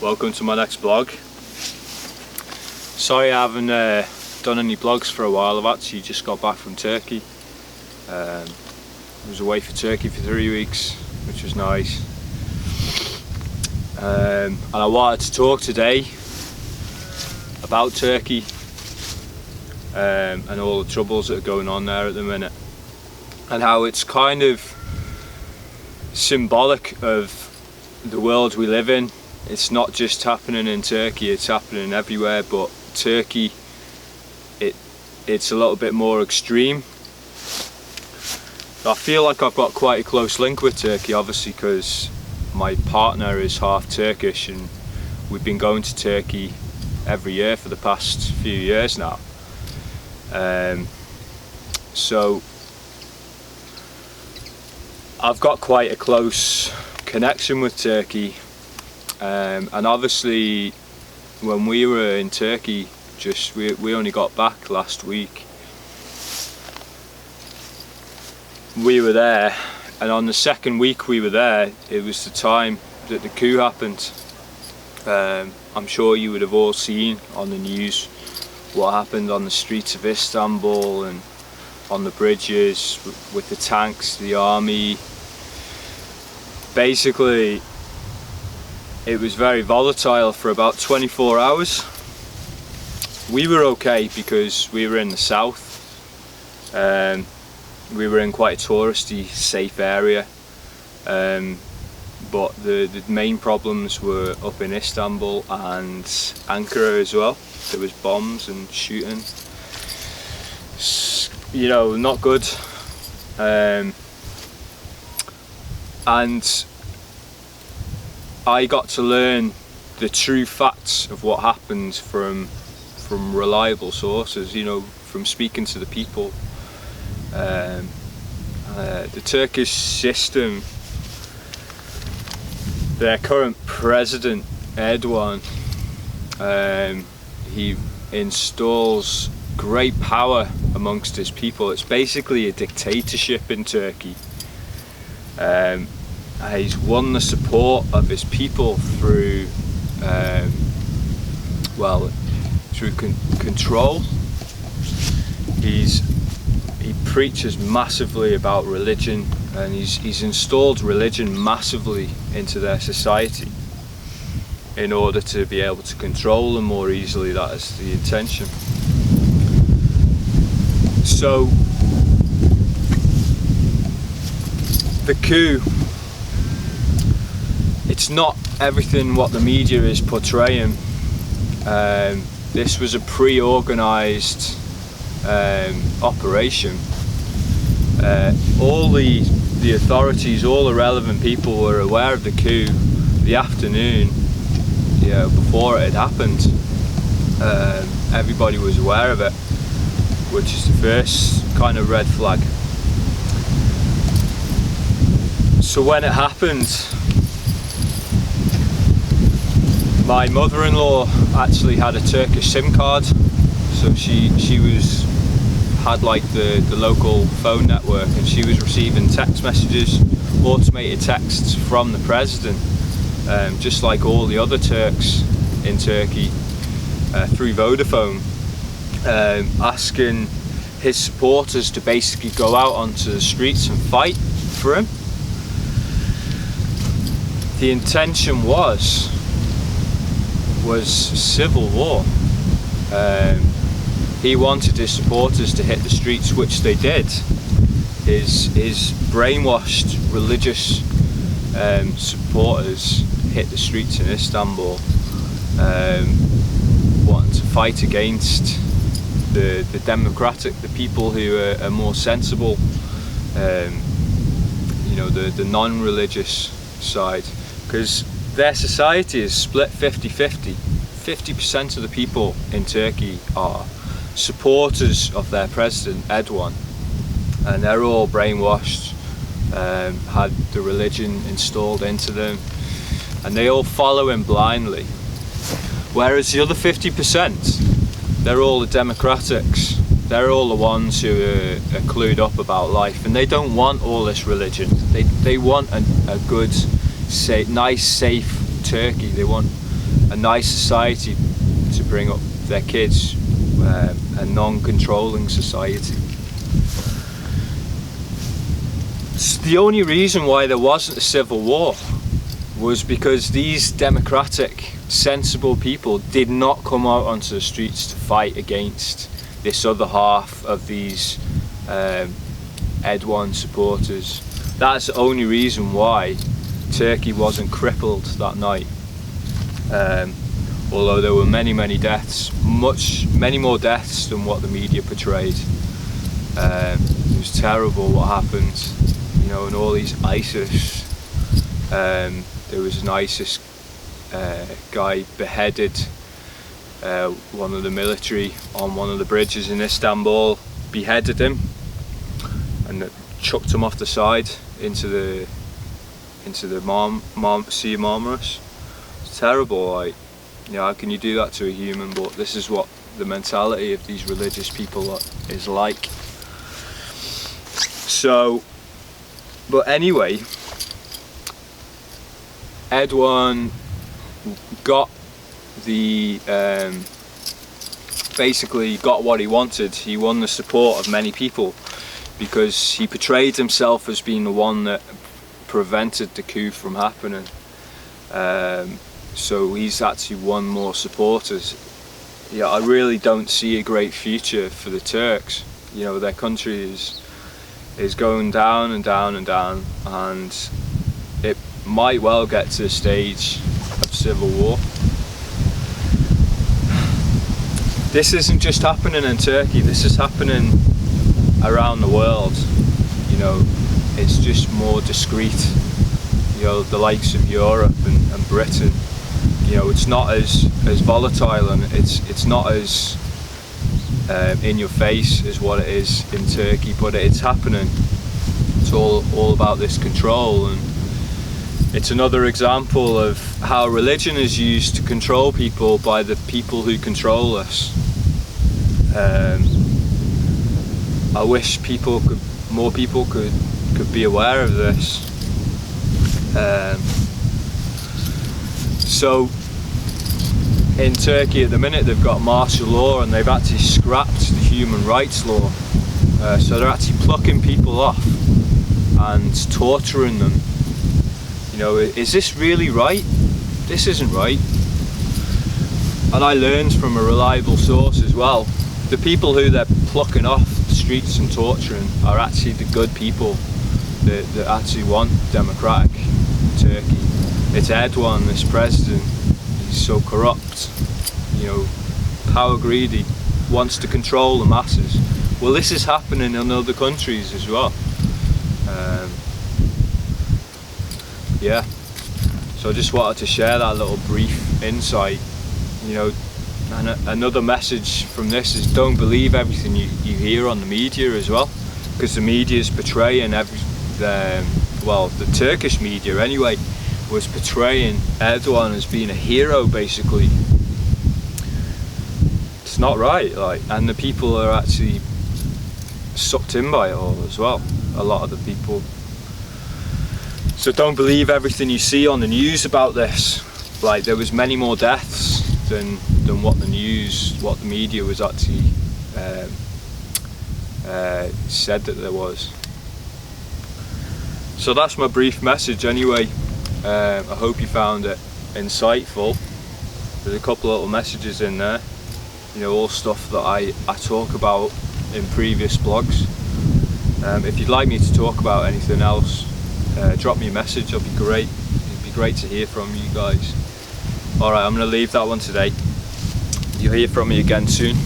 Welcome to my next vlog. Sorry I haven't done any vlogs for a while. I've actually just got back from Turkey. I was away for Turkey for 3 weeks, which was nice. And I wanted to talk today about Turkey and all the troubles that are going on there at the minute, and how it's kind of symbolic of the world we live in. It's not just happening in Turkey, it's happening everywhere, but Turkey, it's a little bit more extreme. I feel like I've got quite a close link with Turkey, obviously, because my partner is half Turkish and we've been going to Turkey every year for the past few years now. So I've got quite a close connection with Turkey, and obviously when we were in Turkey, we only got back last week. We were there, and on the second week we were there, it was the time that the coup happened. I'm sure you would have all seen on the news what happened on the streets of Istanbul and on the bridges with the tanks, the army. Basically, it was very volatile for about 24 hours. We were okay because we were in the south. We were in quite a touristy, safe area. But the main problems were up in Istanbul and Ankara as well. There was bombs and shooting. You know, not good. And I got to learn the true facts of what happened from reliable sources, you know, from speaking to the people. The Turkish system, their current president Erdogan, he installs great power amongst his people. It's basically a dictatorship in Turkey. He's won the support of his people through control. He preaches massively about religion, and he's installed religion massively into their society in order to be able to control them more easily. That is the intention. So the coup, it's not everything what the media is portraying. This was a pre-organised operation. All the authorities, all the relevant people were aware of the coup the afternoon, you know, before it had happened. Everybody was aware of it, which is the first kind of red flag. So when it happened, my mother-in-law actually had a Turkish SIM card, so she had like the local phone network, and she was receiving text messages, automated texts from the president, just like all the other Turks in Turkey, through Vodafone, asking his supporters to basically go out onto the streets and fight for him. The intention was civil war. He wanted his supporters to hit the streets, which they did. His brainwashed religious supporters hit the streets in Istanbul, wanting to fight against the people who are more sensible, you know, the non-religious side, because their society is split 50-50. 50% of the people in Turkey are supporters of their president Erdogan, and they're all brainwashed, had the religion installed into them, and they all follow him blindly. Whereas the other 50%, they're all the democratics. They're all the ones who are clued up about life, and they don't want all this religion. They want a good nice, safe Turkey. They want a nice society to bring up their kids, a non-controlling society. The only reason why there wasn't a civil war was because these democratic, sensible people did not come out onto the streets to fight against this other half of these Erdogan supporters. That's the only reason why Turkey wasn't crippled that night. Although there were many deaths, many more deaths than what the media portrayed. It was terrible what happened, you know, and all these ISIS. There was an ISIS guy beheaded, one of the military on one of the bridges in Istanbul, beheaded him and chucked him off the side into the Sea of Marmaris. It's terrible, like, you know, how can you do that to a human? But this is what the mentality of these religious people is like. So, but anyway, Erdogan got basically got what he wanted. He won the support of many people because he portrayed himself as being the one that prevented the coup from happening. So he's actually won more supporters. Yeah, I really don't see a great future for the Turks. You know, their country is going down and down and down, and it might well get to a stage of civil war. This isn't just happening in Turkey, this is happening around the world. You know, it's just more discreet. You know, the likes of Europe and Britain, you know, it's not as volatile, and it's not as in your face as what it is in Turkey, but it's happening. It's all about this control, and it's another example of how religion is used to control people by the people who control us. I wish more people could be aware of this. So in Turkey at the minute they've got martial law, and they've actually scrapped the human rights law. So they're actually plucking people off and torturing them. You know, is this really right? This isn't right. And I learned from a reliable source as well, the people who they're plucking off the streets and torturing are actually the good people that actually want democratic Turkey. It's Erdogan, this president. He's so corrupt, you know, power greedy, wants to control the masses. Well, this is happening in other countries as well. Yeah, so I just wanted to share that little brief insight. You know, and another message from this is don't believe everything you hear on the media as well, because the media is portraying the Turkish media anyway was portraying Erdogan as being a hero basically. It's not right, like, and the people are actually sucked in by it all as well, a lot of the people. So don't believe everything you see on the news about this. Like, there was many more deaths than what the media was actually said that there was. So that's my brief message anyway. I hope you found it insightful. There's a couple of little messages in there, you know, all stuff that I talk about in previous blogs. If you'd like me to talk about anything else, drop me a message. It'd be great to hear from you guys. Alright, I'm going to leave that one today. You'll hear from me again soon.